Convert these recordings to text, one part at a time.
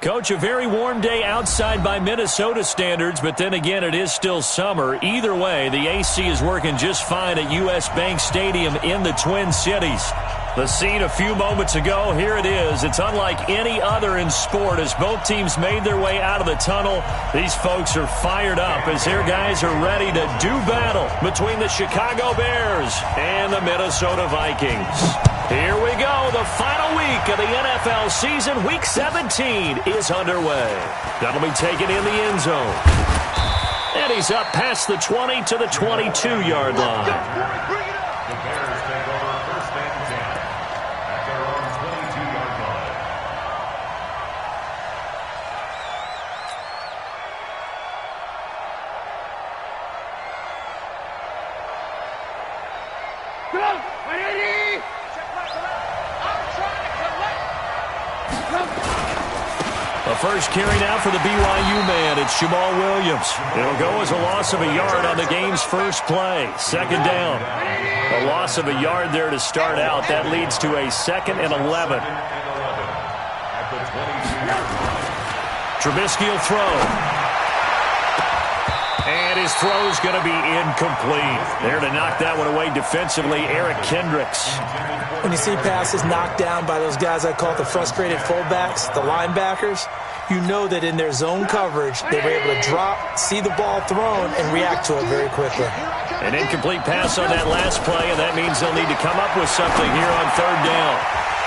Coach, a very warm day outside by Minnesota standards, but then again, it is still summer. Either way, the AC is working just fine at U.S. Bank Stadium in the Twin Cities. The scene a few moments ago, here it is. It's unlike any other in sport as both teams made their way out of the tunnel. These folks are fired up as their guys are ready to do battle between the Chicago Bears and the Minnesota Vikings. Here we go. The final week of the NFL season, Week 17, is underway. That'll be taken in the end zone. And he's up past the 20 to the 22-yard line. The Bears take over first and 10 at their own 22-yard line. The first carry now for the BYU man. It's Jamal Williams. It'll go as a loss of a yard on the game's first play. Second down. A loss of a yard there to start out. That leads to a 2nd and 11. Trubisky will throw. And his throw's going to be incomplete. There to knock that one away defensively, Eric Kendricks. When you see passes knocked down by those guys I call the frustrated fullbacks, the linebackers, you know that in their zone coverage, they were able to drop, see the ball thrown, and react to it very quickly. An incomplete pass on that last play, and that means they'll need to come up with something here on third down.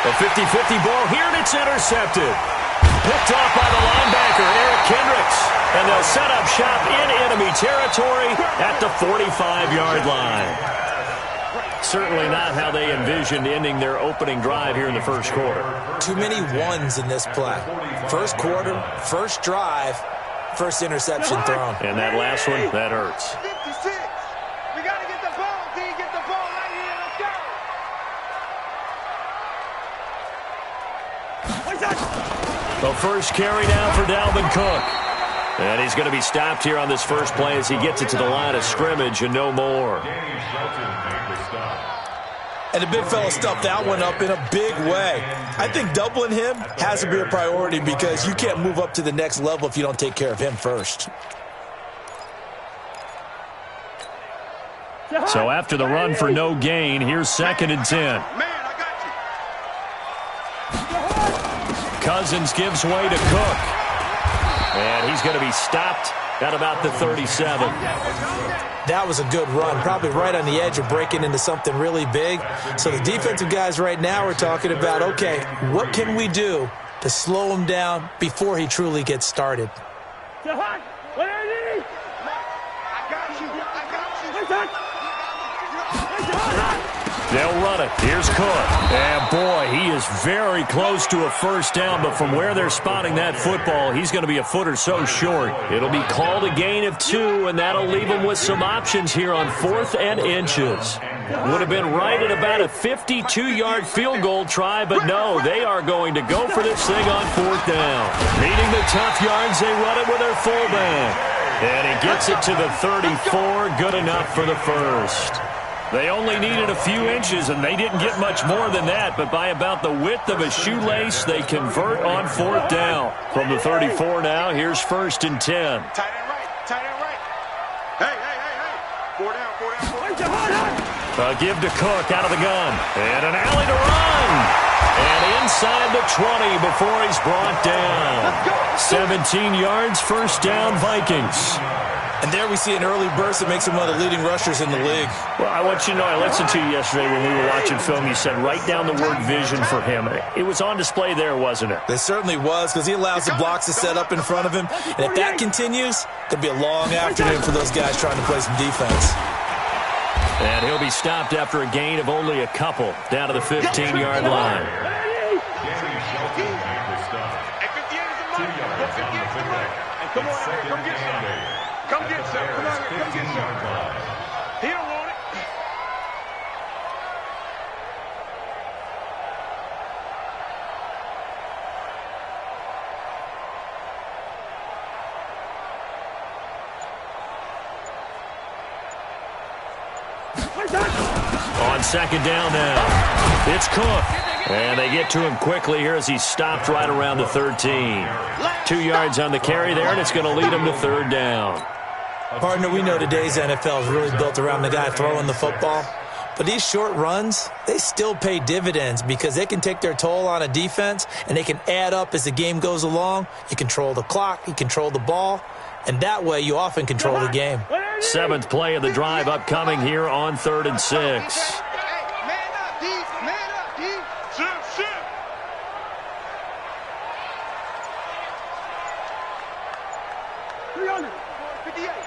A 50-50 ball here, and it's intercepted. Picked off by the linebacker, Eric Kendricks. And they'll set up shop in enemy territory at the 45-yard line. Certainly not how they envisioned ending their opening drive here in the first quarter. Too many ones in this play. First quarter, first drive, first interception thrown. And that last one, that hurts. 56. We got to get the ball. D, get the ball right here. Let's go. The first carry now for Dalvin Cook. And he's going to be stopped here on this first play as he gets it to the line of scrimmage and no more. And the big fella stuffed that one up in a big way. I think doubling him has to be a priority because you can't move up to the next level if you don't take care of him first. So after the run for no gain, here's 2nd and 10. Cousins gives way to Cook. And he's going to be stopped at about the 37. That was a good run, probably right on the edge of breaking into something really big. So the defensive guys right now are talking about, okay, what can we do to slow him down before he truly gets started? They'll run it. Here's Cook. And, boy, he is very close to a first down, but from where they're spotting that football, he's going to be a foot or so short. It'll be called a gain of 2, and that'll leave him with some options here on 4th and inches. Would have been right at about a 52-yard field goal try, but no, they are going to go for this thing on 4th down. Needing the tough yards, they run it with their fullback. And he gets it to the 34, good enough for the first. They only needed a few inches, and they didn't get much more than that, but by about the width of a shoelace, they convert on 4th down. From the 34 now, here's 1st and 10. Tight end right, tight end right. Hey. 4 down. A give to Cook out of the gun. And an alley to run. And inside the 20 before he's brought down. 17 yards, first down, Vikings. And there we see an early burst that makes him one of the leading rushers in the league. Well, I want you to know, I listened to you yesterday when we were watching film. You said write down the word vision for him. It was on display there, wasn't it? It certainly was, because he allows the blocks to set up in front of him. And if that continues, there'll be a long afternoon for those guys trying to play some defense. And he'll be stopped after a gain of only a couple down to the 15-yard line. Come get some. Come on, come get some. He don't want it. On 2nd down now, it's Cook. And they get to him quickly here as he's stopped right around the 13. 2 yards on the carry there, and it's going to lead him to third down. Partner, we know today's NFL is really built around the guy throwing the football. But these short runs, they still pay dividends because they can take their toll on a defense, and they can add up as the game goes along. You control the clock, you control the ball, and that way you often control the game. 7th play of the drive upcoming here on 3rd and 6. Man up, D. Man up, D. Shift.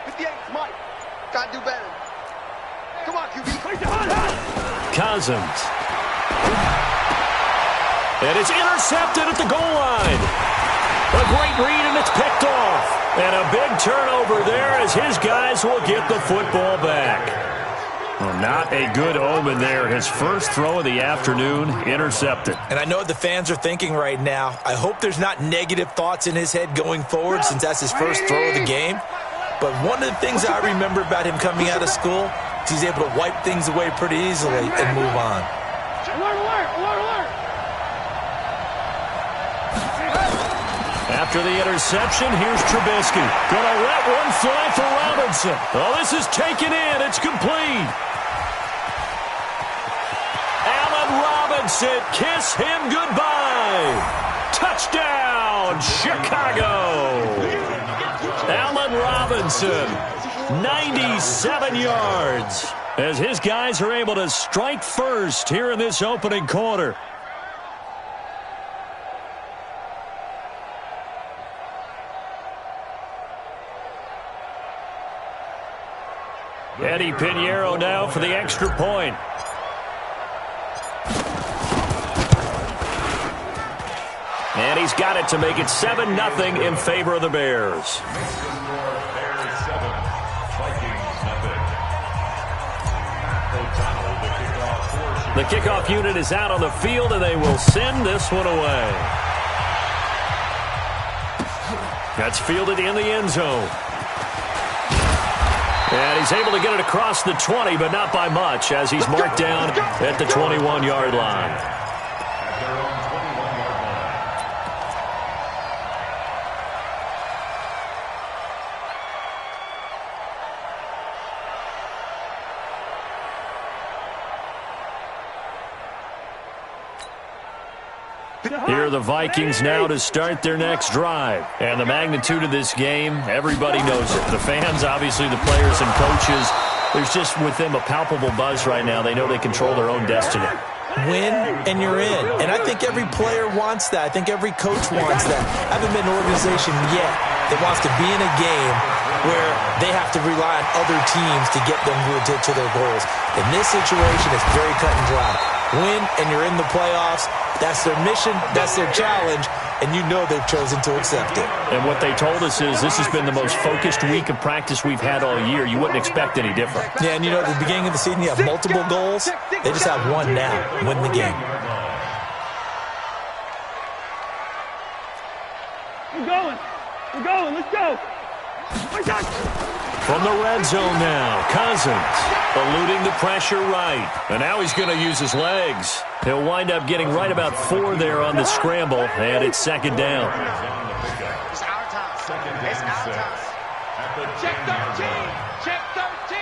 58, Mike. Gotta do better. Come on, QB. Cousins. And it's intercepted at the goal line. A great read, and it's picked off. And a big turnover there as his guys will get the football back. Well, not a good omen there. His first throw of the afternoon intercepted. And I know what the fans are thinking right now. I hope there's not negative thoughts in his head going forward since that's his first throw of the game. But one of the things I remember about him coming out of school is he's able to wipe things away pretty easily and move on. Alert. After the interception, here's Trubisky. Gonna let one fly for Robinson. Oh, this is taken in. It's complete. Allen Robinson, kiss him goodbye. Touchdown, Chicago. Allen Robinson, 97 yards, as his guys are able to strike first here in this opening quarter. Eddie Pinheiro now for the extra point. And he's got it to make it 7-0 in favor of the Bears. Bears 7, Vikings nothing. The kickoff unit is out on the field, and they will send this one away. That's fielded in the end zone. And he's able to get it across the 20, but not by much, as he's marked down at the 21-yard line. At their own 21-yard line. Here are the Vikings now to start their next drive. And the magnitude of this game, everybody knows it. The fans, obviously the players and coaches, there's just with them a palpable buzz right now. They know they control their own destiny. Win, and you're in. And I think every player wants that. I think every coach wants that. I haven't been an organization yet that wants to be in a game where they have to rely on other teams to get them to their goals. In this situation, it's very cut and dry. Win, and you're in the playoffs. That's their mission. That's their challenge. And you know they've chosen to accept it. And what they told us is this has been the most focused week of practice we've had all year. You wouldn't expect any different. Yeah, and you know, at the beginning of the season, you have multiple goals. They just have one now. Win the game. We're going. Let's go. From the red zone now, Cousins eluding the pressure right. And now he's going to use his legs. He'll wind up getting right about 4 there on the scramble, and it's second down. It's our time. It's our time. Check 13. Check 13.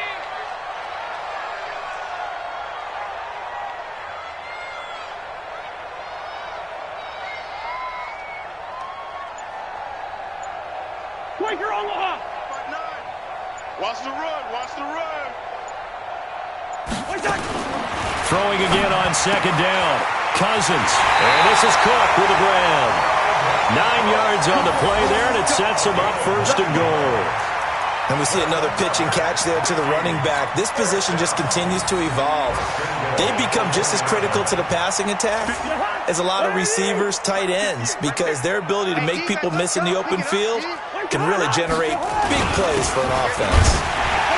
Quaker Omaha. Watch the run. Watch the run. Throwing again on second down. Cousins. And this is Cook with the grab. 9 yards on the play there, and it sets him up first and goal. And we see another pitch and catch there to the running back. This position just continues to evolve. They become just as critical to the passing attack as a lot of receivers, tight ends, because their ability to make people miss in the open field can really generate big plays for an offense.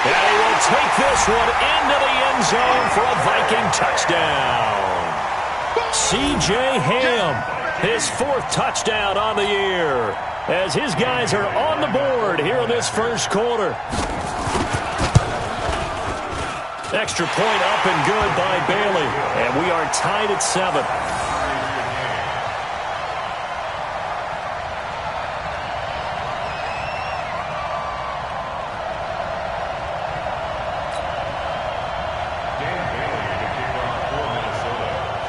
And he will take this one into the end zone for a Viking touchdown. C.J. Ham, his 4th touchdown on the year, as his guys are on the board here in this first quarter. Extra point up and good by Bailey. And we are are tied at 7.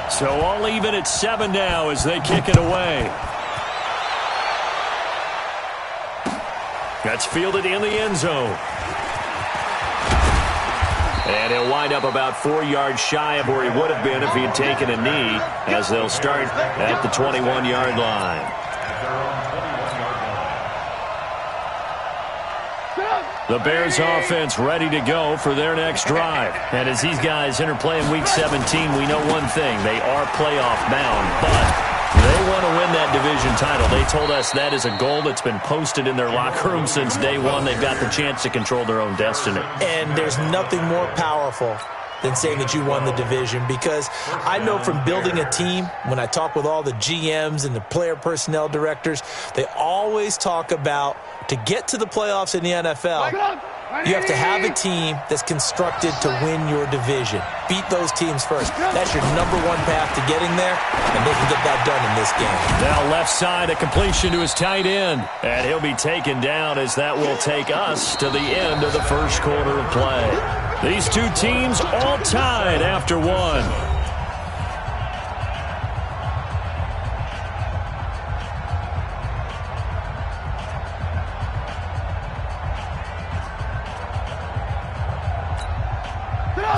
So all even at 7 now as they kick it away. That's fielded in the end zone. And he'll wind up about 4 yards shy of where he would have been if he had taken a knee, as they'll start at the 21-yard line. The Bears offense ready to go for their next drive. And as these guys interplay in Week 17, we know one thing. They are playoff bound, but they want to win that division title. They told us that is a goal that's been posted in their locker room since day one. They've got the chance to control their own destiny. And there's nothing more powerful than saying that you won the division, because I know from building a team, when I talk with all the GMs and the player personnel directors, they always talk about, to get to the playoffs in the NFL, you have to have a team that's constructed to win your division. Beat those teams first. That's your number one path to getting there, and they can get that done in this game. Now left side, a completion to his tight end, and he'll be taken down as that will take us to the end of the first quarter of play. These two teams all tied after 1.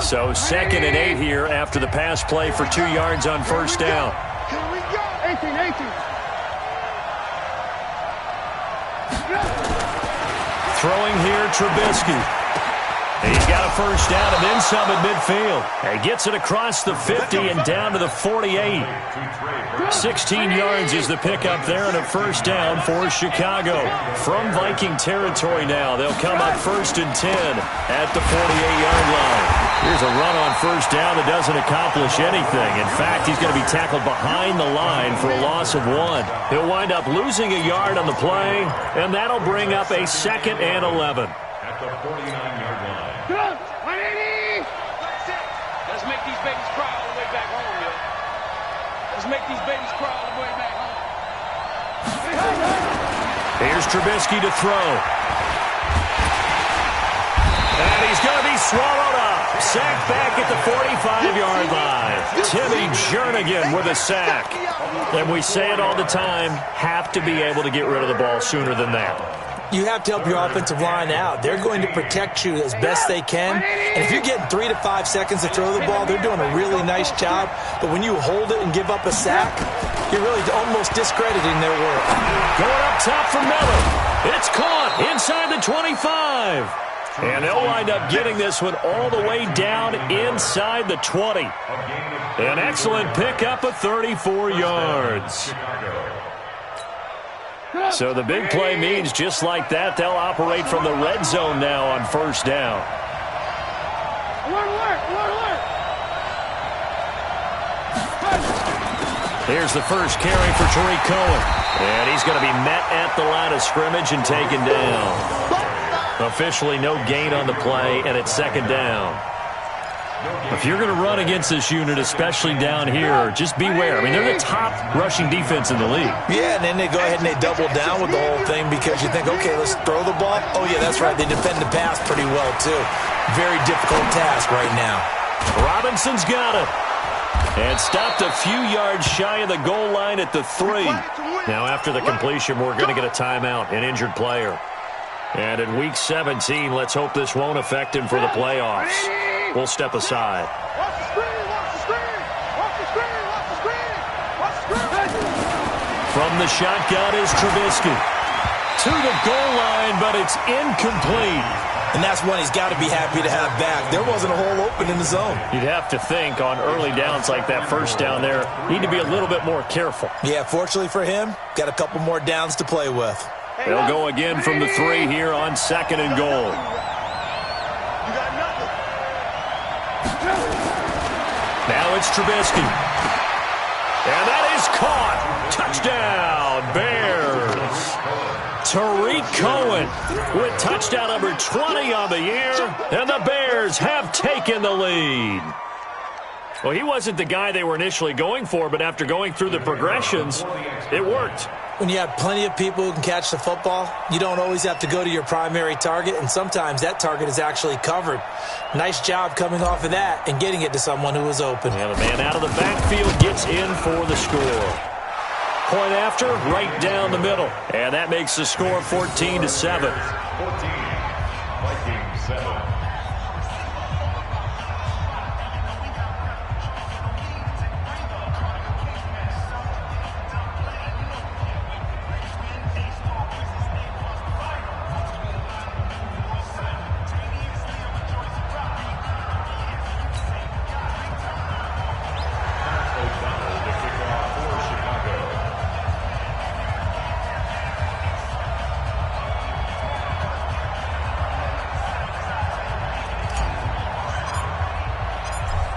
So 2nd and 8 here after the pass play for 2 yards on first down. 18. Throwing here, Trubisky. He's got a first down and then some at midfield. He gets it across the 50 and down to the 48. 16 yards is the pickup there and a first down for Chicago. From Viking territory now, they'll come up 1st and 10 at the 48-yard line. Here's a run on first down that doesn't accomplish anything. In fact, he's going to be tackled behind the line for a loss of 1. He'll wind up losing a yard on the play, and that'll bring up a 2nd and 11. At the 49-yard line. 180! Let's make these babies cry all the way back home, yo. Let's make these babies cry all the way back home. Here's Trubisky to throw. And he's going to be swallowed up. Sacked back at the 45-yard line. Timmy Jernigan with a sack. And we say it all the time, have to be able to get rid of the ball sooner than that. You have to help your offensive line out. They're going to protect you as best they can. And if you're getting 3 to 5 seconds to throw the ball, they're doing a really nice job. But when you hold it and give up a sack, you're really almost discrediting their work. Going up top for Miller. It's caught inside the 25. And they'll wind up getting this one all the way down inside the 20. An excellent pickup of 34 yards. So the big play means just like that, they'll operate from the red zone now on first down. Here's the first carry for Tariq Cohen. And he's going to be met at the line of scrimmage and taken down. Officially no gain on the play, and it's 2nd down. If you're going to run against this unit, especially down here, just beware. I mean, they're the top rushing defense in the league. Yeah, and then they go ahead and they double down with the whole thing because you think, okay, let's throw the ball. Oh, yeah, that's right. They defend the pass pretty well, too. Very difficult task right now. Robinson's got it. And stopped a few yards shy of the goal line at the 3. Now, after the completion, we're going to get a timeout, an injured player. And in Week 17, let's hope this won't affect him for the playoffs. We'll step aside. Watch the screen! Watch the screen! Watch the screen! Watch the screen! Watch the screen! From the shotgun is Trubisky. To the goal line, but it's incomplete. And that's one he's got to be happy to have back. There wasn't a hole open in the zone. You'd have to think on early downs like that first down there, need to be a little bit more careful. Yeah, fortunately for him, got a couple more downs to play with. They'll go again from the 3 here on 2nd and goal. You got nothing. Now it's Trubisky. And that is caught. Touchdown, Bears. Tariq Cohen with touchdown number 20 on the year. And the Bears have taken the lead. Well, he wasn't the guy they were initially going for, but after going through the progressions, it worked. When you have plenty of people who can catch the football, you don't always have to go to your primary target, and sometimes that target is actually covered. Nice job coming off of that and getting it to someone who was open. And the man out of the backfield gets in for the score. Point after, right down the middle. And that makes the score 14-7. 14, Vikings 7.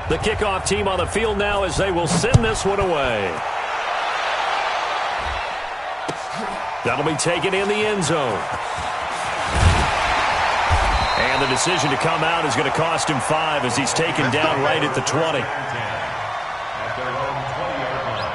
The kickoff team on the field now as they will send this one away. That'll be taken in the end zone. And the decision to come out is going to cost him 5 as he's taken down right at the 20. At their own 20-yard line.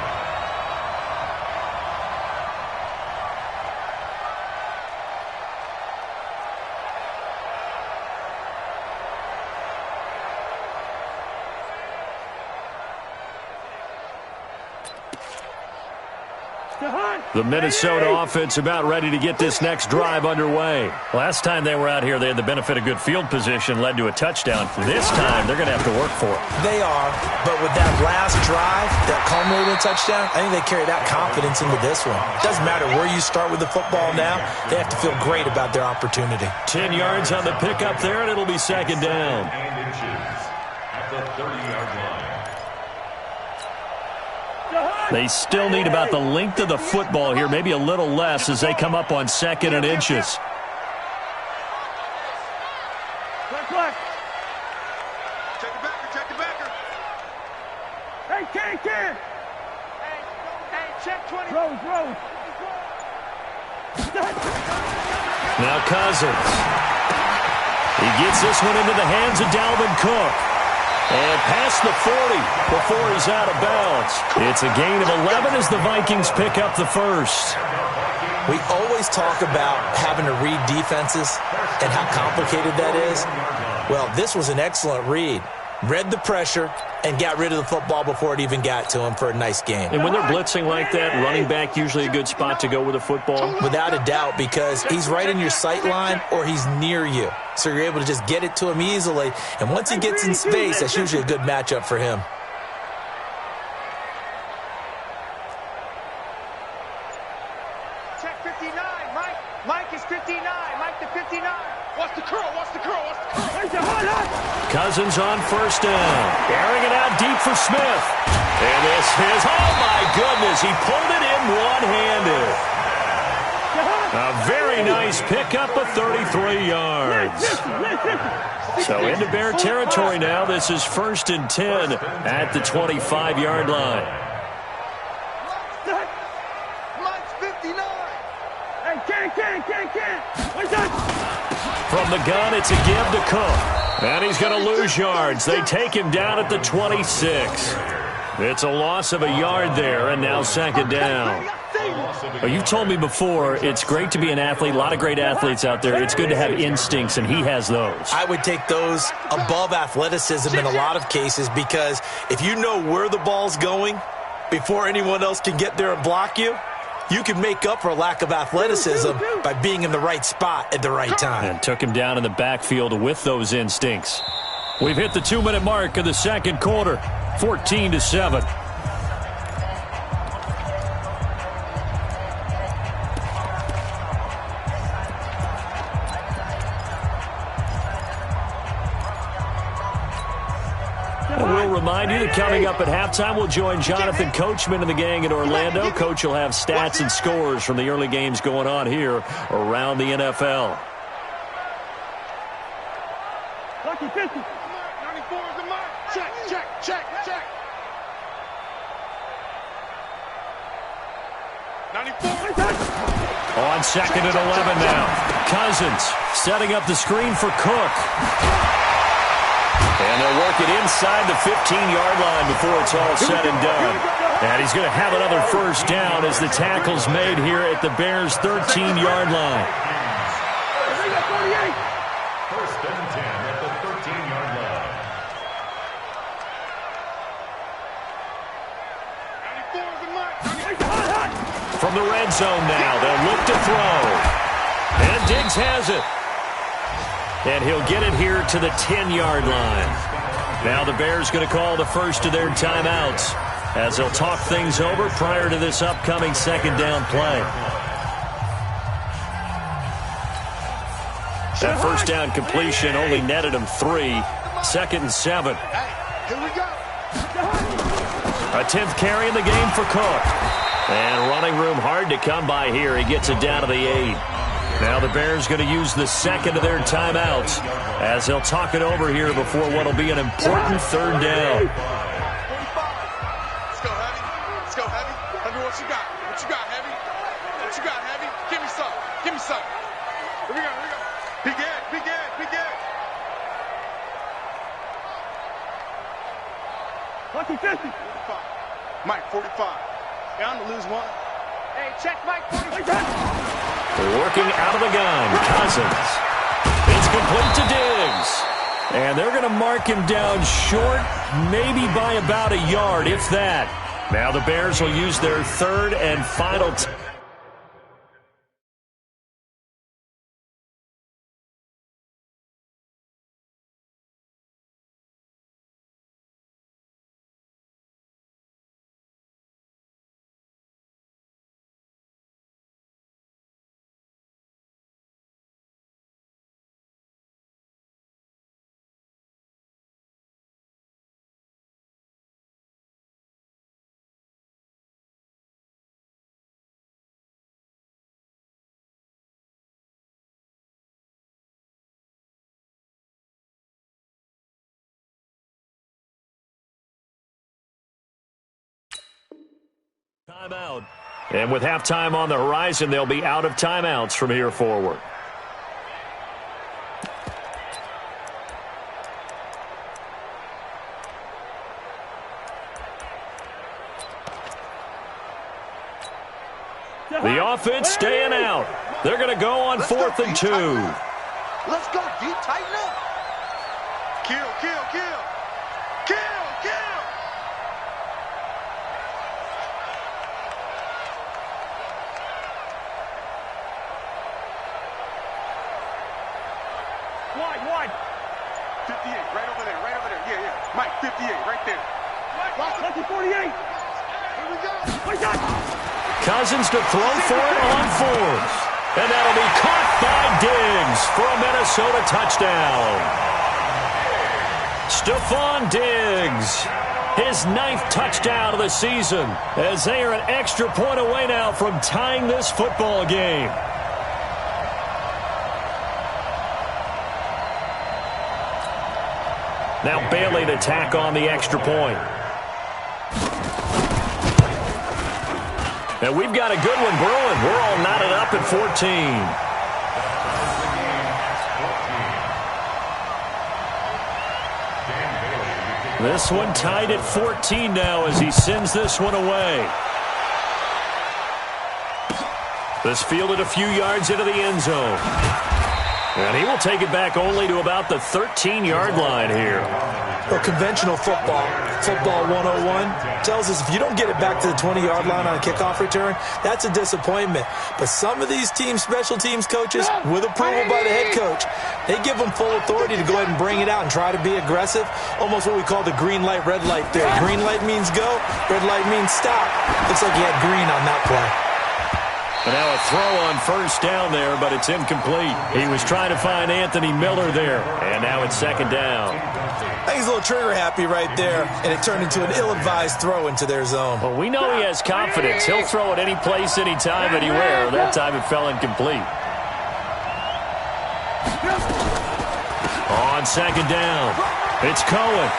The Minnesota offense about ready to get this next drive underway. Last time they were out here, they had the benefit of good field position, led to a touchdown. This time, they're going to have to work for it. They are, but with that last drive, that culminating touchdown, I think they carry that confidence into this one. It doesn't matter where you start with the football now. They have to feel great about their opportunity. 10 yards on the pickup there, and it'll be second down. And inches at the 30-yard line. They still need about the length of the football here, maybe a little less as they come up on 2nd and inches. Check the backer, check the backer. Hey, Ken. Hey, check 20. Rose. Now Cousins. He gets this one into the hands of Dalvin Cook. And past the 40 before he's out of bounds. It's a gain of 11 as the Vikings pick up the first. We always talk about having to read defenses and how complicated that is. Well, this was an excellent read. Read the pressure and got rid of the football before it even got to him for a nice game. And when they're blitzing like that, running back usually a good spot to go with the football. Without a doubt, because he's right in your sight line or he's near you. So you're able to just get it to him easily. And once he gets in space, that's usually a good matchup for him. Check 59, Mike. Mike is 59. Mike to 59. What's the curl? Cousins on first down. Airing it out deep for Smith. And this is, oh my goodness, he pulled it in one-handed. A very nice pickup of 33 yards. So into Bear territory now. This is 1st and 10 at the 25-yard line. Mike's 59. Hey, Ken. From the gun, it's a give to Cook. And he's going to lose yards. They take him down at the 26. It's a loss of a yard there, and now 2nd down. Well, you've told me before, it's great to be an athlete. A lot of great athletes out there. It's good to have instincts, and he has those. I would take those above athleticism in a lot of cases, because if you know where the ball's going before anyone else can get there and block you, you can make up for a lack of athleticism by being in the right spot at the right time. And took him down in the backfield with those instincts. We've hit the 2-minute mark of the second quarter, 14-7. We'll remind you that coming up at halftime, we'll join Jonathan Coachman and the gang in Orlando. Coach will have stats and scores from the early games going on here around the NFL. Lucky 50. 94 is the mark. Check. 94. On 2nd and 11 now. Cousins setting up the screen for Cook. And they'll work it inside the 15-yard line before it's all said and done. And he's going to have another first down as the tackle's made here at the Bears' 13-yard line. First and 10 at the 13-yard line. From the red zone now, they'll look to throw. And Diggs has it. And he'll get it here to the 10-yard line. Now the Bears going to call the first of their timeouts as they'll talk things over prior to this upcoming second down play. That first down completion only netted him 3. Second and 7. Here we go. A 10th carry in the game for Cook. And running room hard to come by here. He gets it down to the 8. Now the Bears going to use the second of their timeouts as they'll talk it over here before what will be an important third down. Let's go, Heavy. Let's go, Heavy. Heavy, what you got? What you got, Heavy? What you got, Heavy? Give me some. Give me some. Here we go, here we go. Big Ed, Big Ed, Big Ed. Lucky 50. 45. Mike, 45. Bound to lose one. Hey, check Mike, 45. Working out of the gun, Cousins. It's complete to Diggs. And they're going to mark him down short, maybe by about a yard, if that. Now the Bears will use their third and final timeout. And with halftime on the horizon, they'll be out of timeouts from here forward. The offense staying out. They're going to go on 4th and 2. Let's go, D. Tighten up. Kill, kill, kill. Kill, kill. Wide. 58, right over there, right over there. Yeah, yeah. Mike, 58, right there. Lucky 48. Here we go. Cousins to throw for it on 4th. And that'll be caught by Diggs for a Minnesota touchdown. Stephon Diggs, his 9th touchdown of the season, as they are an extra point away now from tying this football game. Now Bailey to tack on the extra point. And we've got a good one brewing. We're all knotted up at 14. This one tied at 14 now as he sends this one away. This fielded a few yards into the end zone. And he will take it back only to about the 13-yard line here. Well, conventional football 101, tells us if you don't get it back to the 20-yard line on a kickoff return, that's a disappointment. But some of these team special teams coaches, with approval by the head coach, they give them full authority to go ahead and bring it out and try to be aggressive, almost what we call the green light, red light theory. Green light means go, red light means stop. Looks like he had green on that play. And now a throw on first down there, but it's incomplete. He was trying to find Anthony Miller there, and now it's second down. I think he's a little trigger happy right there, and it turned into an ill-advised throw into their zone. Well, we know he has confidence. He'll throw it any place, any time, anywhere. That time it fell incomplete. On second down, it's Cohen.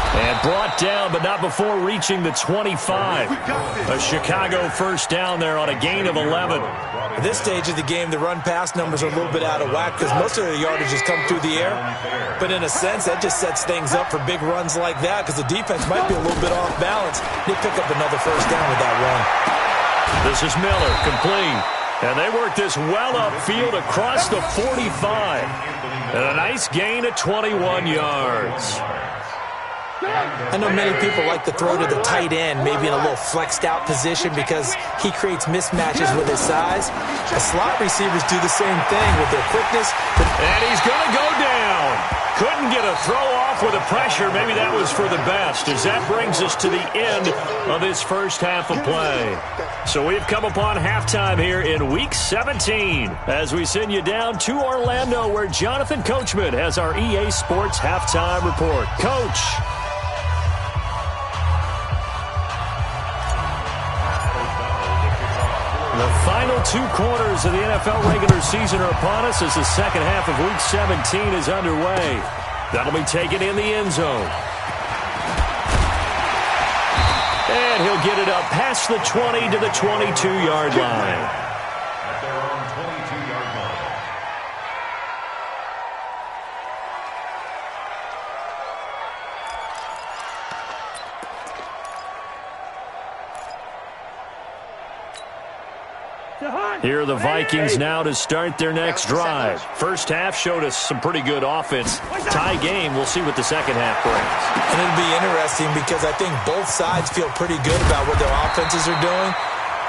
And brought down, but not before reaching the 25. A Chicago first down there on a gain of 11. At this stage of the game, the run-pass numbers are a little bit out of whack because most of their yardage has come through the air. But in a sense, that just sets things up for big runs like that because the defense might be a little bit off balance. They pick up another first down with that run. This is Miller, complete. And they work this well upfield across the 45. And a nice gain of 21 yards. I know many people like to throw to the tight end, maybe in a little flexed out position because he creates mismatches with his size. The slot receivers do the same thing with their quickness. And he's going to go down. Couldn't get a throw off with the pressure. Maybe that was for the best, as that brings us to the end of this first half of play. So we've come upon halftime here in Week 17 as we send you down to Orlando where Jonathan Coachman has our EA Sports Halftime Report. Coach. The final 2 quarters of the NFL regular season are upon us as the second half of Week 17 is underway. That'll be taken in the end zone. And he'll get it up past the 20 to the 22-yard line. At their own 22-yard line. Here are the Vikings now to start their next drive. First half showed us some pretty good offense. Tie game, we'll see what the second half brings. And it'll be interesting because I think both sides feel pretty good about what their offenses are doing.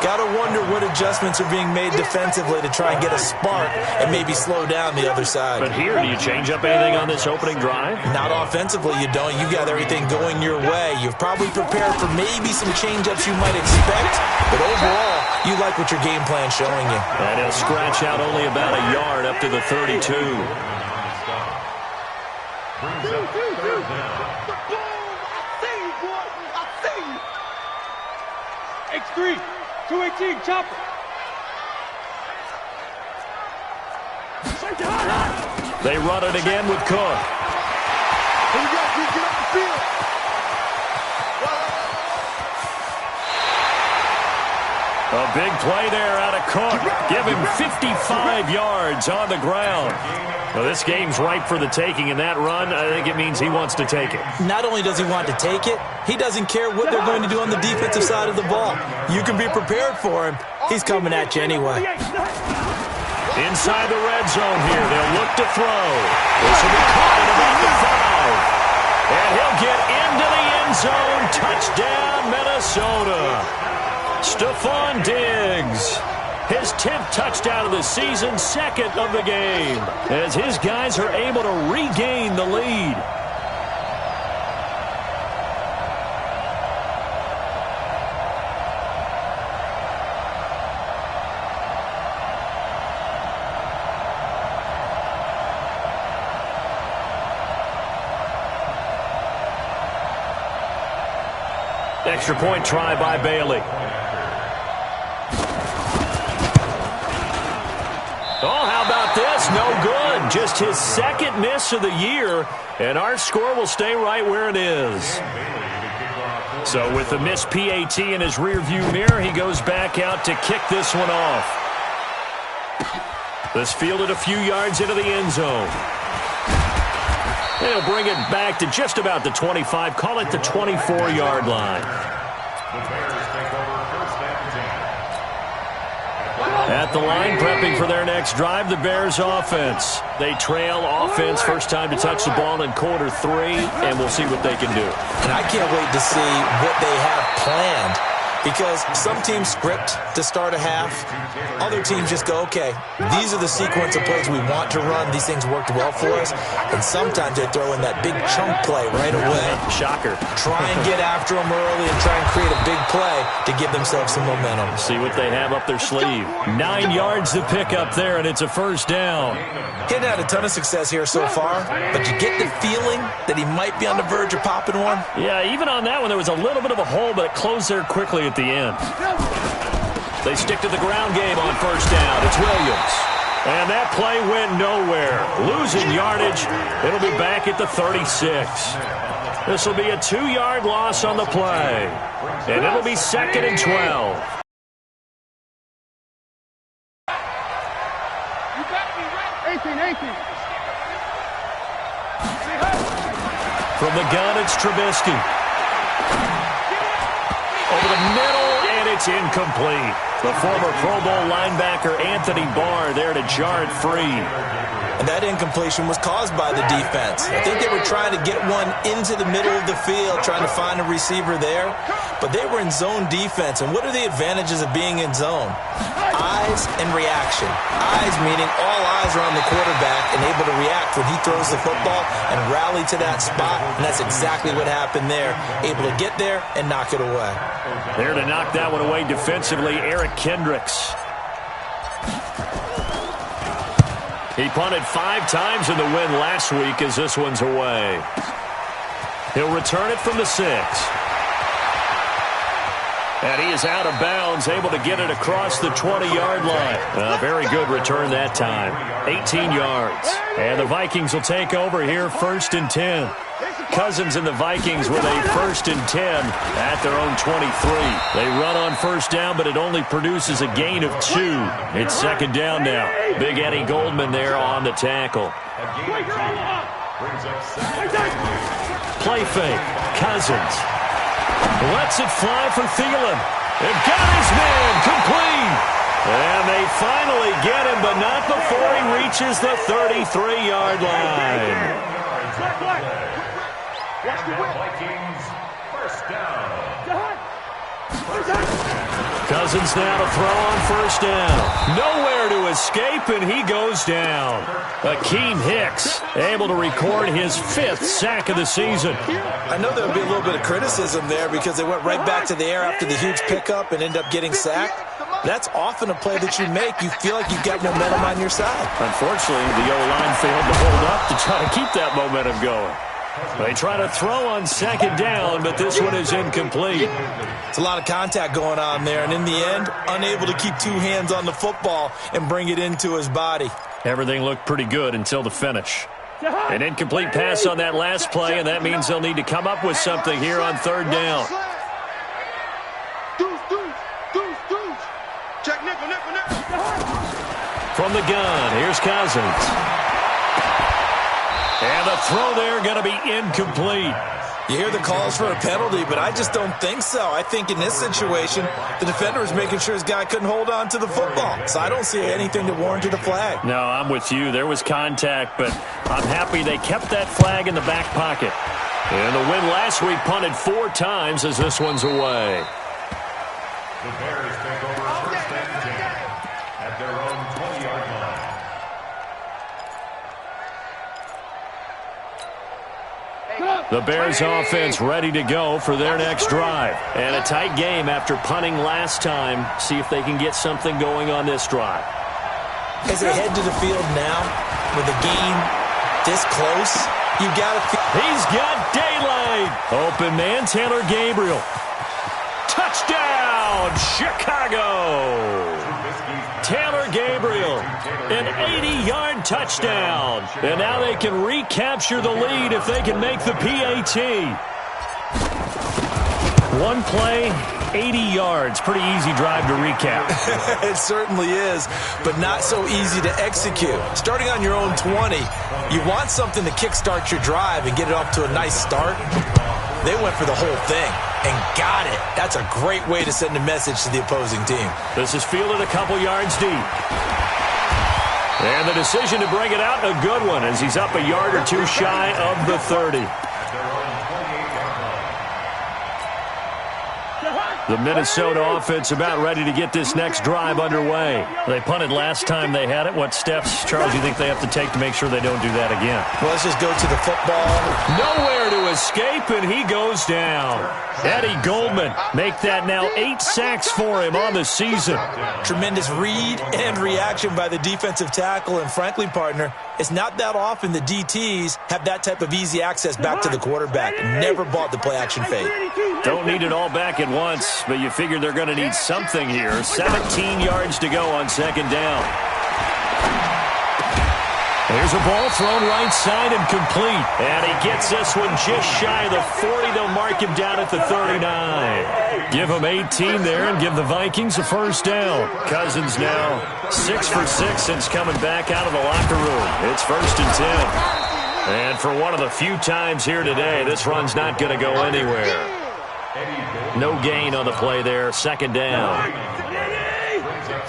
Got to wonder what adjustments are being made defensively to try and get a spark and maybe slow down the other side. But here, do you change up anything on this opening drive? Not offensively, you don't. You got everything going your way. You've probably prepared for maybe some change-ups you might expect, but overall, you like what your game plan's showing you. And he'll scratch out only about a yard up to the 32. Brings up third down. X3, 218, chopper. They run it again with Cook. Here we go, get up the field. A big play there out of Cook. Give him 55 yards on the ground. Well, this game's ripe for the taking, and that run, I think it means he wants to take it. Not only does he want to take it, he doesn't care what they're going to do on the defensive side of the ball. You can be prepared for him. He's coming at you anyway. Inside the red zone here, they'll look to throw. This will be caught at about the 5. And he'll get into the end zone. Touchdown, Minnesota. Stephon Diggs, his 10th touchdown of the season, second of the game, as his guys are able to regain the lead. Extra point try by Bailey. Oh, how about this? No good. Just his second miss of the year, and our score will stay right where it is. So with the missed PAT in his rearview mirror, he goes back out to kick this one off. This fielded a few yards into the end zone. He'll bring it back to just about the 25, call it the 24-yard line. At the line, prepping for their next drive, the Bears offense. They trail offense, first time to touch the ball in quarter 3, and we'll see what they can do. And I can't wait to see what they have planned, because some teams script to start a half. Other teams just go, okay, these are the sequence of plays we want to run. These things worked well for us. And sometimes they throw in that big chunk play right away. Shocker. Try and get after them early and try and create a big play to give themselves some momentum. See what they have up their sleeve. 9 yards to pick up there, and it's a first down. He hadn't had a ton of success here so far, but you get the feeling that he might be on the verge of popping one. Yeah, even on that one, there was a little bit of a hole, but it closed there quickly at the end. They stick to the ground game on first down. It's Williams. And that play went nowhere. Losing yardage. It'll be back at the 36. This will be a 2-yard loss on the play. And it'll be 2nd and 12. From the gun, it's Trubisky. Over the middle, and it's incomplete. The former Pro Bowl linebacker Anthony Barr there to jar it free. And that incompletion was caused by the defense. I think they were trying to get one into the middle of the field, trying to find a receiver there. But they were in zone defense. And what are the advantages of being in zone? Eyes and reaction. Eyes meaning all eyes are on the quarterback and able to react when he throws the football and rally to that spot. And that's exactly what happened there. Able to get there and knock it away. There to knock that one away defensively, Eric Kendricks. He punted 5 times in the win last week as this one's away. He'll return it from the 6. And he is out of bounds, able to get it across the 20-yard line. A very good return that time. 18 yards. And the Vikings will take over here 1st and 10. Cousins and the Vikings with a 1st and 10 at their own 23. They run on 1st down, but it only produces a gain of 2. It's 2nd down now. Big Eddie Goldman there on the tackle. Play fake. Cousins lets it fly for Thielen. And got his man complete. And they finally get him, but not before he reaches the 33-yard line. Vikings, 1st down. Cousins now to throw on 1st down. Nowhere to escape, and he goes down. Akeem Hicks able to record his 5th sack of the season. I know there would be a little bit of criticism there because they went right back to the air after the huge pickup and end up getting sacked. That's often a play that you make. You feel like you've got momentum on your side. Unfortunately, the O-line failed to hold up to try to keep that momentum going. They try to throw on 2nd down, but this one is incomplete. It's a lot of contact going on there, and in the end, unable to keep 2 hands on the football and bring it into his body. Everything looked pretty good until the finish. An incomplete pass on that last play, and that means they'll need to come up with something here on 3rd down. Check nickel. From the gun, here's Cousins. And the throw there going to be incomplete. You hear the calls for a penalty, but I just don't think so. I think in this situation, the defender was making sure his guy couldn't hold on to the football. So I don't see anything to warrant a flag. No, I'm with you. There was contact, but I'm happy they kept that flag in the back pocket. And the win last week punted 4 times as this one's away. The Bears take over 1st and 10 at their own 20-yard line. The Bears offense ready to go for their next drive. And a tight game after punting last time. See if they can get something going on this drive. As they head to the field now, with the game this close, you got to... He's got daylight. Open man, Taylor Gabriel. Touchdown, Chicago. Taylor Gabriel, an 80-yard touchdown. And now they can recapture the lead if they can make the PAT. One play, 80 yards. Pretty easy drive to recap. It certainly is, but not so easy to execute. Starting on your own 20, you want something to kickstart your drive and get it off to a nice start. They went for the whole thing and got it. That's a great way to send a message to the opposing team. This is fielded a couple yards deep. And the decision to bring it out, a good one, as he's up a yard or 2 shy of the 30. The Minnesota offense about ready to get this next drive underway. They punted last time they had it. What steps, Charles, do you think they have to take to make sure they don't do that again? Well, let's just go to the football. Nowhere to escape, and he goes down. Eddie Goldman make that now 8 sacks for him on the season. Tremendous read and reaction by the defensive tackle, and frankly, partner, it's not that often the DTs have that type of easy access back to the quarterback. Never bought the play-action fake. Don't need it all back at once, but you figure they're going to need something here. 17 yards to go on 2nd down. Here's a ball thrown right side and complete. And he gets this one just shy of the 40. They'll mark him down at the 39. Give him 18 there and give the Vikings a first down. Cousins now 6 for 6 since coming back out of the locker room. It's 1st and 10. And for one of the few times here today, this run's not going to go anywhere. No gain on the play there. 2nd down.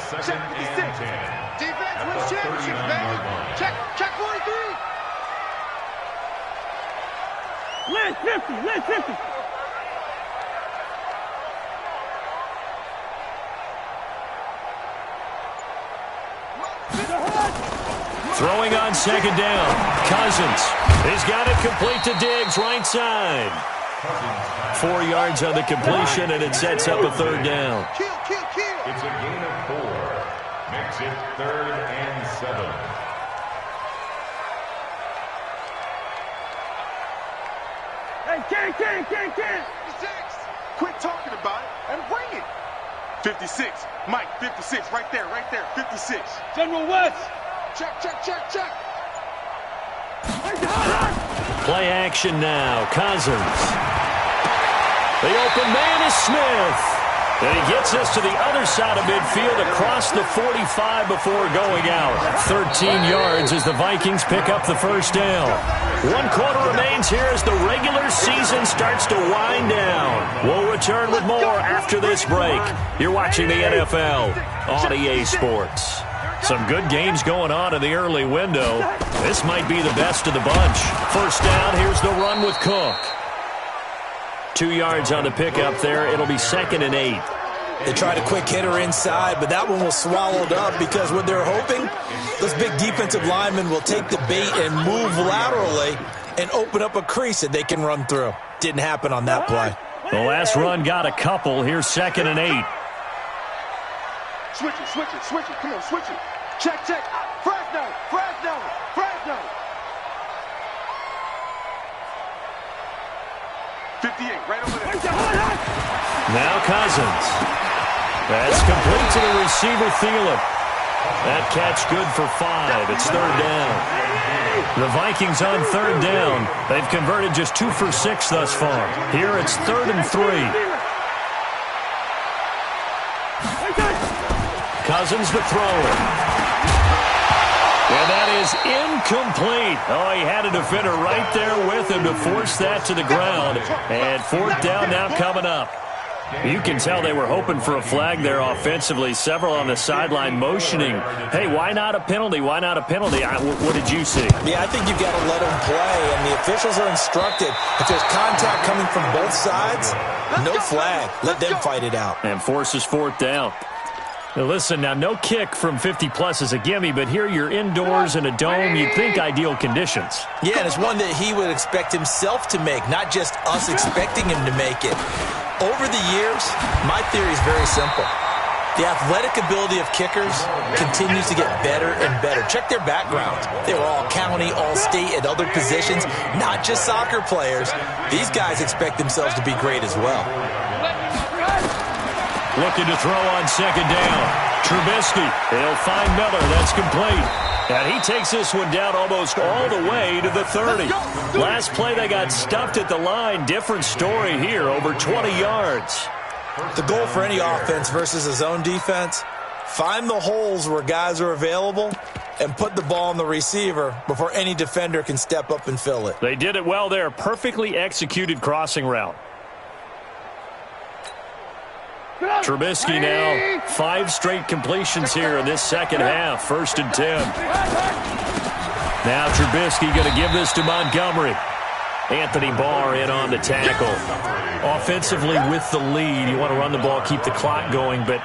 Second and 10. Defense wins championships, baby. Check 43. Last 50, last 50. Throwing on 2nd down. Cousins. He's got it complete to Diggs, right side. 4 yards on the completion, and it sets up a 3rd down. Kill. It's a gain of 4. Makes it 3rd and 7. Hey, can't. 56. Quit talking about it and bring it. 56. Mike, 56. Right there. 56. General West. Check. Play action now. Cousins. The open man is Smith. And he gets us to the other side of midfield across the 45 before going out. 13 yards as the Vikings pick up the first down. 1 quarter remains here as the regular season starts to wind down. We'll return with more after this break. You're watching the NFL on EA Sports. Some good games going on in the early window. This might be the best of the bunch. First down, here's the run with Cook. 2 yards on the pickup there. It'll be 2nd and 8. They tried a quick hitter inside, but that one was swallowed up because what they're hoping, those big defensive linemen will take the bait and move laterally and open up a crease that they can run through. Didn't happen on that play. The last run got a couple. Here's 2nd and 8. Switch it. Come on, switch it. Check. Fresno. 58, right over there. Now Cousins. That's complete to the receiver, Thielen. That catch good for 5. It's 3rd down. The Vikings on 3rd down. They've converted just 2 for 6 thus far. Here it's 3rd and 3. Cousins to throw it. And that is incomplete. Oh, he had a defender right there with him to force that to the ground. And 4th down now coming up. You can tell they were hoping for a flag there offensively. Several on the sideline motioning. Hey, why not a penalty? Why not a penalty? What did you see? Yeah, I think you've got to let them play, and the officials are instructed. If there's contact coming from both sides, no flag. Let them fight it out. And forces 4th down. Now listen, now no kick from 50-plus is a gimme, but here you're indoors in a dome. You'd think ideal conditions. Yeah, and it's one that he would expect himself to make, not just us expecting him to make it. Over the years, my theory is very simple. The athletic ability of kickers continues to get better and better. Check their backgrounds. They were all county, all state, at other positions, not just soccer players. These guys expect themselves to be great as well. Looking to throw on 2nd down. Trubisky. He'll find Miller. That's complete. And he takes this one down almost all the way to the 30. Last play, they got stuffed at the line. Different story here, over 20 yards. The goal for any offense versus a zone defense, find the holes where guys are available and put the ball on the receiver before any defender can step up and fill it. They did it well there. Perfectly executed crossing route. Trubisky now 5 straight completions here in this second half. 1st and 10. Now Trubisky going to give this to Montgomery. Anthony Barr in on the tackle. Offensively with the lead, you want to run the ball, keep the clock going, but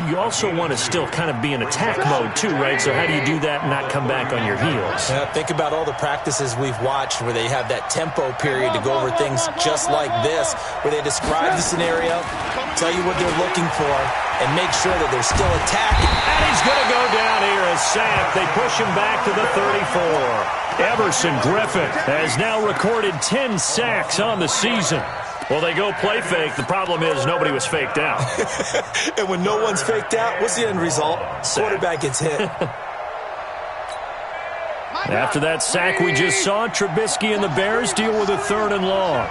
you also want to still kind of be in attack mode too, right? So how do you do that and not come back on your heels? Yeah, think about all the practices we've watched where they have that tempo period to go over things just like this, where they describe the scenario, tell you what they're looking for, and make sure that they're still attacking. And he's going to go down here as sacked. They push him back to the 34. Everson Griffin has now recorded 10 sacks on the season. Well, they go play fake. The problem is nobody was faked out. And when no one's faked out, what's the end result? Quarterback gets hit. After that sack we just saw, Trubisky and the Bears deal with a 3rd and long.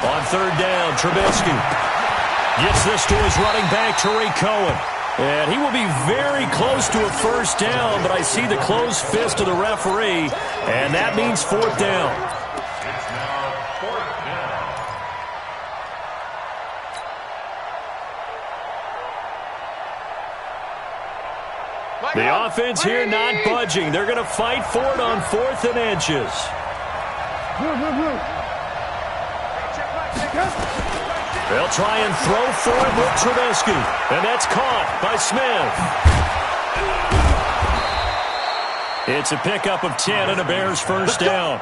On 3rd down, Trubisky gets this to his running back, Tariq Cohen. And he will be very close to a 1st down, but I see the closed fist of the referee, and that means 4th down. It's now 4th down. The offense here not budging. They're going to fight for it on 4th and inches. They'll try and throw for it with Trubisky. And that's caught by Smith. It's a pickup of 10 and a Bears 1st down.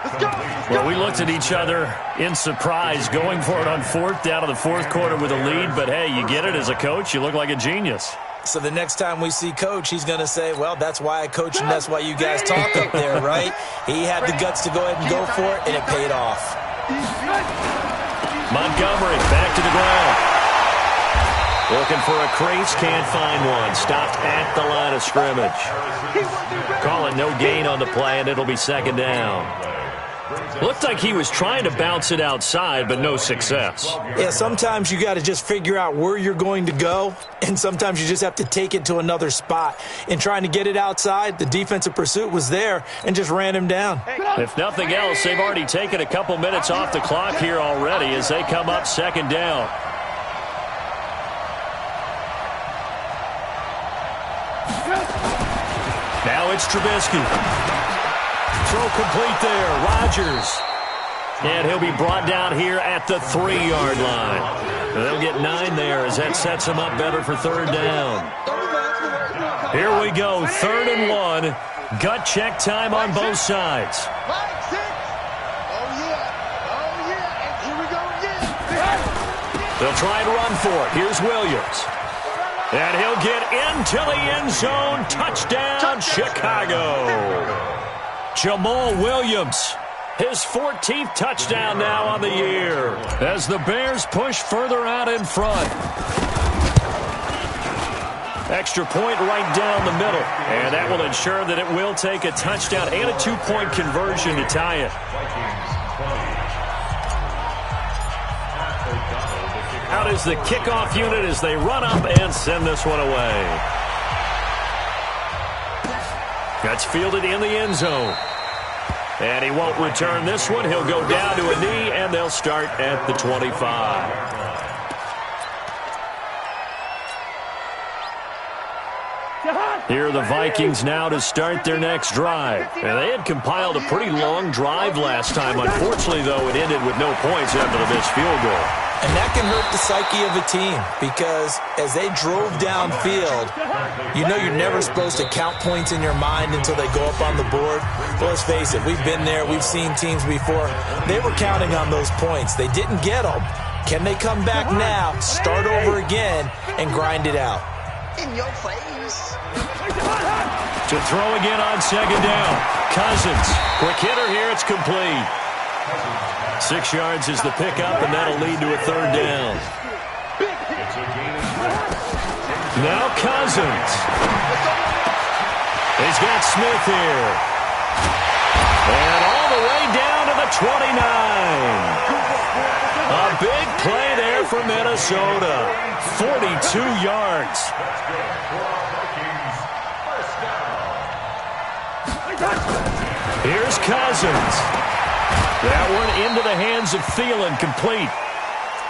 Well, we looked at each other in surprise going for it on 4th down in the 4th quarter with a lead. But, hey, you get it as a coach. You look like a genius. So the next time we see Coach, he's going to say, well, that's why I coach and that's why you guys talk up there, right? He had the guts to go ahead and go for it, and it paid off. Montgomery back to the ground. Looking for a crease, can't find one. Stopped at the line of scrimmage. Call it no gain on the play, and it'll be 2nd down. Looked like he was trying to bounce it outside, but no success. Yeah, sometimes you got to just figure out where you're going to go, and sometimes you just have to take it to another spot. In trying to get it outside, the defensive pursuit was there and just ran him down. If nothing else, they've already taken a couple minutes off the clock here already as they come up 2nd down. Now it's Trubisky. Throw complete there. Rodgers. And he'll be brought down here at the 3-yard line. They'll get 9 there as that sets him up better for 3rd down. Here we go, 3rd and 1. Gut check time on both sides. They'll try and run for it. Here's Williams. And he'll get into the end zone. Touchdown, Chicago. Jamal Williams, his 14th touchdown now on the year as the Bears push further out in front. Extra point right down the middle, and that will ensure that it will take a touchdown and a 2-point conversion to tie it. Out is the kickoff unit as they run up and send this one away. That's fielded in the end zone. And he won't return this one. He'll go down to a knee, and they'll start at the 25. Here are the Vikings now to start their next drive. And they had compiled a pretty long drive last time. Unfortunately, though, it ended with no points after the missed field goal. And that can hurt the psyche of a team because as they drove downfield, you know you're never supposed to count points in your mind until they go up on the board. Well, let's face it, we've been there. We've seen teams before. They were counting on those points. They didn't get them. Can they come back now, start over again, and grind it out? In your face. To throw again on 2nd down. Cousins. Quick hitter here. It's complete. 6 yards is the pickup, and that'll lead to a 3rd down. Now Cousins. He's got Smith here. And all the way down to the 29. A big play there for Minnesota. 42 yards. Here's Cousins. That one into the hands of Thielen, complete.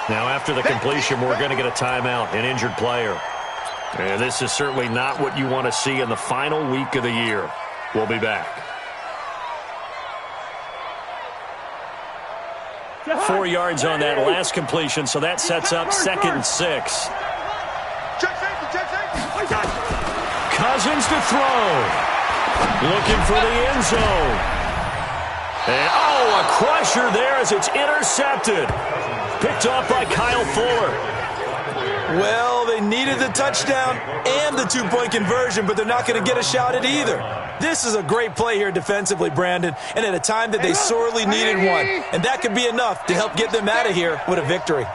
Now after the completion, we're going to get a timeout, an injured player. And this is certainly not what you want to see in the final week of the year. We'll be back. 4 yards on that last completion, so that sets up 2nd and 6. Cousins to throw. Looking for the end zone. And, oh, a crusher there as it's intercepted. Picked off by Kyle Fuller. Well, they needed the touchdown and the 2-point conversion, but they're not going to get a shot at either. This is a great play here defensively, Brandon, and at a time that they sorely needed one. And that could be enough to help get them out of here with a victory.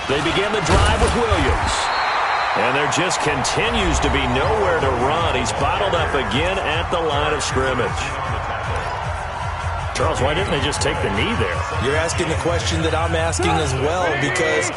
They begin the drive with Williams. And there just continues to be nowhere to run. He's bottled up again at the line of scrimmage. Charles, why didn't they just take the knee there? You're asking the question that I'm asking as well, because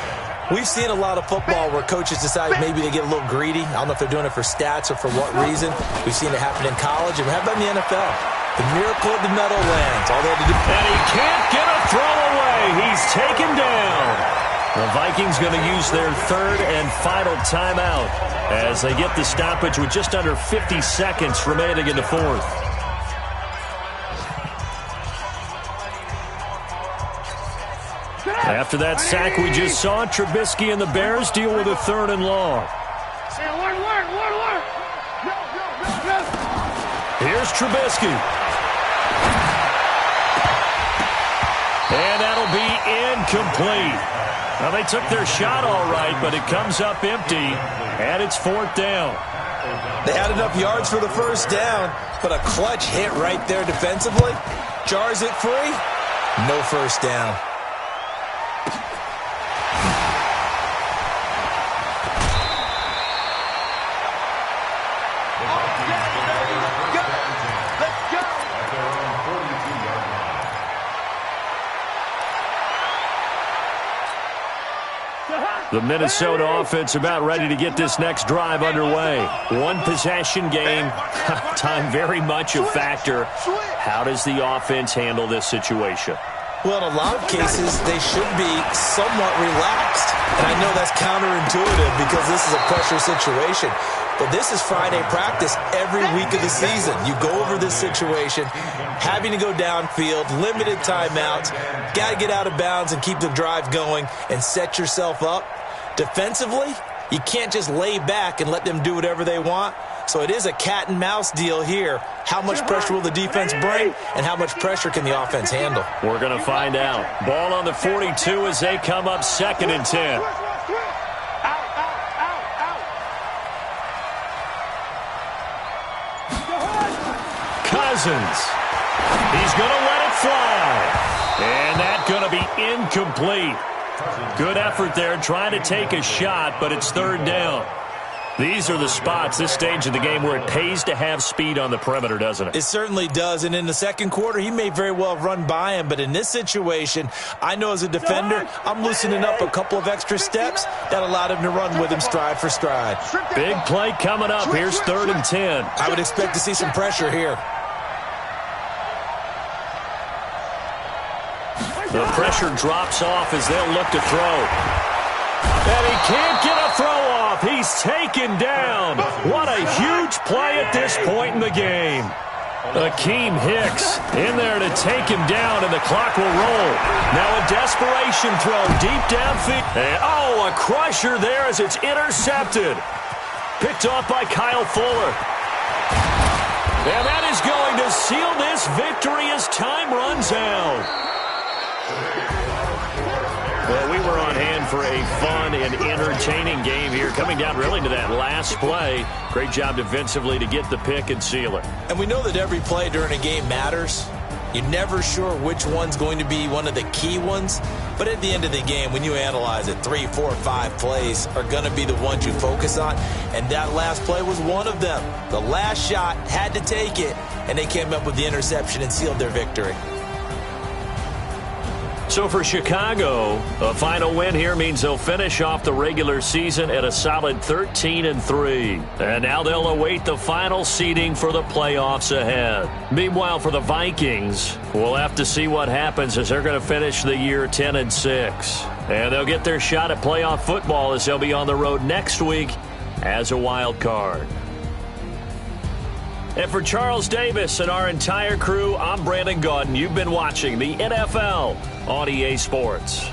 we've seen a lot of football where coaches decide maybe they get a little greedy. I don't know if they're doing it for stats or for what reason. We've seen it happen in college, and how about in the NFL? The miracle of the medal lands. All they had to do. And he can't get a throw away. He's taken down. The Vikings going to use their third and final timeout as they get the stoppage with just under 50 seconds remaining in the fourth. After that sack we just saw, Trubisky and the Bears deal with a third and long. Here's Trubisky. And that'll be incomplete. Now, they took their shot all right, but it comes up empty, and it's fourth down. They had enough yards for the first down, but a clutch hit right there defensively. Jars it free. No first down. The Minnesota offense about ready to get this next drive underway. One possession game. Time very much a factor. How does the offense handle this situation? Well, in a lot of cases, they should be somewhat relaxed. And I know that's counterintuitive because this is a pressure situation. But this is Friday practice every week of the season. You go over this situation, having to go downfield, limited timeouts, got to get out of bounds and keep the drive going and set yourself up. Defensively, you can't just lay back and let them do whatever they want. So it is a cat and mouse deal here. How much pressure will the defense bring, and how much pressure can the offense handle? We're going to find out. Ball on the 42 as they come up 2nd and 10. Cousins. He's going to let it fly. And that's going to be incomplete. Good effort there trying to take a shot, but it's third down. These are the spots, this stage of the game, where it pays to have speed on the perimeter, doesn't it? It certainly does, and in the second quarter, he may very well run by him, but in this situation, I know as a defender, I'm loosening up a couple of extra steps that allowed him to run with him stride for stride. Big play coming up. Here's 3rd and 10. I would expect to see some pressure here. The pressure drops off as they'll look to throw. And he can't get a throw off. He's taken down. What a huge play at this point in the game. Akeem Hicks in there to take him down, and the clock will roll. Now a desperation throw deep downfield. And, a crusher there as it's intercepted. Picked off by Kyle Fuller. And that is going to seal this victory as time runs out. Well, we were on hand for a fun and entertaining game here, coming down really to that last play. Great job defensively to get the pick and seal it. And we know that every play during a game matters. You're never sure which one's going to be one of the key ones. But at the end of the game, when you analyze it, 3, 4, 5 plays are going to be the ones you focus on. And that last play was one of them. The last shot had to take it, and they came up with the interception and sealed their victory. So for Chicago, a final win here means they'll finish off the regular season at a solid 13-3. And now they'll await the final seeding for the playoffs ahead. Meanwhile, for the Vikings, we'll have to see what happens as they're going to finish the year 10-6. And they'll get their shot at playoff football as they'll be on the road next week as a wild card. And for Charles Davis and our entire crew, I'm Brandon Gaudin. You've been watching the NFL on EA Sports.